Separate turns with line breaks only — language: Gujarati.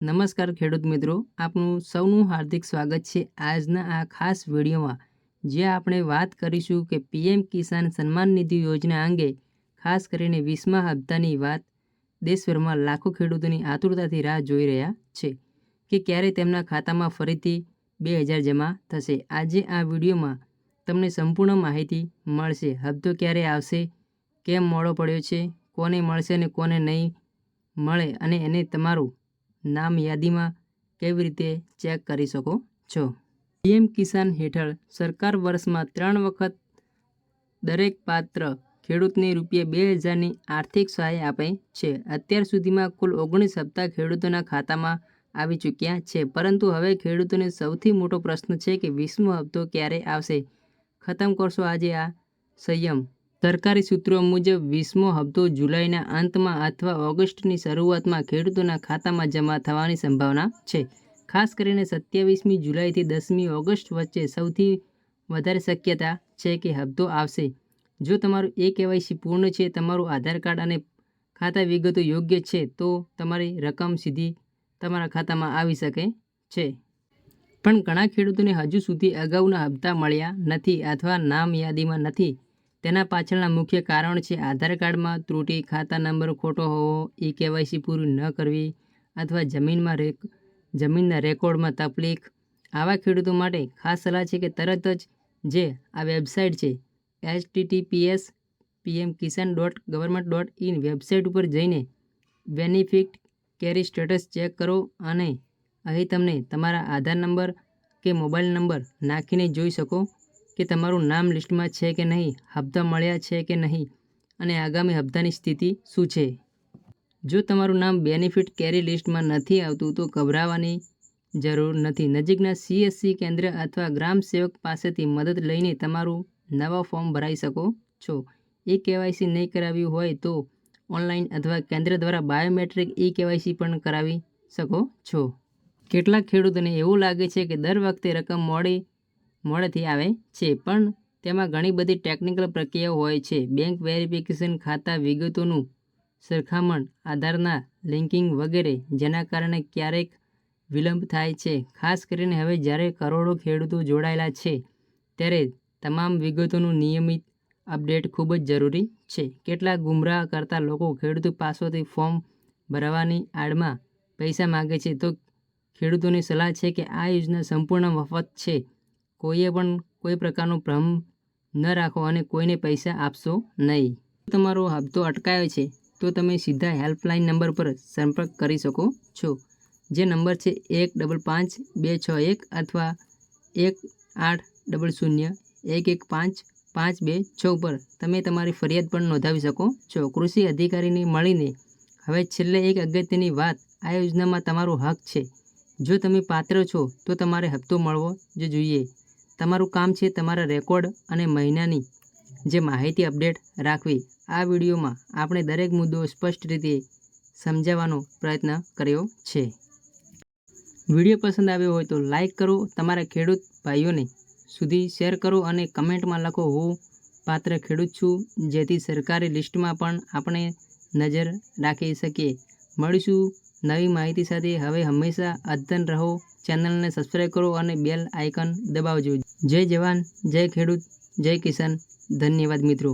નમસ્કાર ખેડૂત મિત્રો, આપનું સૌનું હાર્દિક સ્વાગત છે આજના આ ખાસ વિડીયોમાં, જ્યાં આપણે વાત કરીશું કે પીએમ કિસાન સન્માન નિધિ યોજના અંગે ખાસ કરીને 20મા હપ્તાની વાત. દેશભરમાં લાખો ખેડૂતોની આતુરતાથી રાહ જોઈ રહ્યા છે કે ક્યારે તેમના ખાતામાં ફરીથી 2000 જમા થશે. આજે આ વિડીયોમાં તમને સંપૂર્ણ માહિતી મળશે. હપ્તો ક્યારે આવશે, કેમ મોડો પડ્યો છે, કોને મળશે અને કોને નહીં મળે, અને એને તમારું નામ યાદીમાં કેવી રીતે ચેક કરી શકો છો. પીએમ કિસાન હેઠળ સરકાર વર્ષમાં 3 વખત દરેક પાત્ર ખેડૂતને ₹2000ની આર્થિક સહાય આપે છે. અત્યાર સુધીમાં કુલ 19 હપ્તા ખેડૂતોના ખાતામાં આવી ચૂક્યા છે. પરંતુ હવે ખેડૂતોને સૌથી મોટો પ્રશ્ન છે કે 20મો હપ્તો ક્યારે આવશે. ખતમ કરશો આજે આ સંયમ. સરકારી સૂત્રો મુજબ 20મો હપ્તો જુલાઈના અંતમાં અથવા ઓગસ્ટની શરૂઆતમાં ખેડૂતોના ખાતામાં જમા થવાની સંભાવના છે. ખાસ કરીને 27મી જુલાઈથી 10મી ઓગસ્ટ વચ્ચે સૌથી વધારે શક્યતા છે કે હપ્તો આવશે. જો તમારું KYC પૂર્ણ છે, તમારું આધાર કાર્ડ અને ખાતા વિગતો યોગ્ય છે, તો તમારી રકમ સીધી તમારા ખાતામાં આવી શકે છે. પણ ઘણા ખેડૂતોને હજુ સુધી અગાઉના હપ્તા મળ્યા નથી અથવા નામ યાદીમાં નથી. તેના પાછળના મુખ્ય કારણ છે આધાર કાર્ડમાં ત્રુટિ, ખાતા નંબર ખોટો હોવો, KYC પૂરી ન કરવી અથવા જમીનના રેકોર્ડમાં તકલીફ. આવા ખેડૂતો માટે ખાસ સલાહ છે કે તરત જ આ વેબસાઇટ છે https://pmkisan.government.in વેબસાઇટ ઉપર જઈને બેનિફિશિયરી સ્ટેટસ ચેક કરો, અને અહીં તમને તમારા આધાર નંબર કે મોબાઈલ નંબર નાખીને જોઈ શકો કે તમારું નામ લિસ્ટમાં છે કે નહીં, હપ્તા મળ્યા છે કે નહીં, અને આગામી હપ્તાની સ્થિતિ શું છે. જો તમારું નામ બેનિફિશિયરી લિસ્ટમાં નથી આવતું તો ગભરાવાની જરૂર નથી. નજીકના CSC કેન્દ્ર અથવા ગ્રામ સેવક પાસેથી મદદ લઈને તમારું નવા ફોર્મ ભરાઈ શકો છો. KYC નહીં કરાવ્યું હોય તો ઓનલાઈન અથવા કેન્દ્ર દ્વારા બાયોમેટ્રિક KYC પણ કરાવી શકો છો. કેટલાક ખેડૂતોને એવું લાગે છે કે દર વખતે રકમ મોડેથી આવે છે, પણ તેમાં ઘણી બધી ટેકનિકલ પ્રક્રિયાઓ હોય છે. બેંક વેરિફિકેશન, ખાતા વિગતોનું સરખામણ, આધારના લિંકિંગ વગેરે, જેના કારણે ક્યારેક વિલંબ થાય છે. ખાસ કરીને હવે જ્યારે કરોડો ખેડૂતો જોડાયેલા છે, ત્યારે તમામ વિગતોનું નિયમિત અપડેટ ખૂબ જ જરૂરી છે. કેટલાક ગુમરાહ કરતા લોકો ખેડૂતો પાસેથી ફોર્મ ભરવાની આડમાં પૈસા માંગે છે, તો ખેડૂતોની સલાહ છે કે આ યોજના સંપૂર્ણ મફત છે. કોઈએ પણ કોઈ પ્રકારનો ભ્રમ ન રાખો અને કોઈને પૈસા આપશો નહીં. જો તમારો હપ્તો અટકાયો છે, તો તમે સીધા હેલ્પલાઇન નંબર પર સંપર્ક કરી શકો છો, જે નંબર છે 155261 અથવા 1800115526 પર તમે તમારી ફરિયાદ પણ નોંધાવી શકો છો. કૃષિ અધિકારીને મળીને. હવે છેલ્લે એક અગત્યની વાત, આ યોજનામાં તમારો હક છે. જો તમે પાત્ર છો, તો તમારે હપ્તો મળવો જ જોઈએ. તમારું કામ છે તમારા રેકોર્ડ અને મહિનાની માહિતી અપડેટ રાખવી. આ વિડીયોમાં આપણે દરેક મુદ્દો સ્પષ્ટ રીતે સમજાવવાનો પ્રયત્ન કર્યો છે. વિડીયો પસંદ આવ્યો હોય તો લાઇક કરો, તમારા ખેડૂત ભાઈઓને સુધી શેર કરો અને કમેન્ટમાં લખો હું પાત્ર ખેડૂત છું, જેથી સરકારી લિસ્ટમાં પણ આપણે નજર રાખી શકીએ. મળીશું નવી માહિતી સાથે. હવે હંમેશા અદ્યતન રહો. ચેનલને સબસ્ક્રાઈબ કરો અને બેલ આઇકન દબાવજો. જય જવાન, જય ખેડૂત, જય કિસાન. ધન્યવાદ મિત્રો.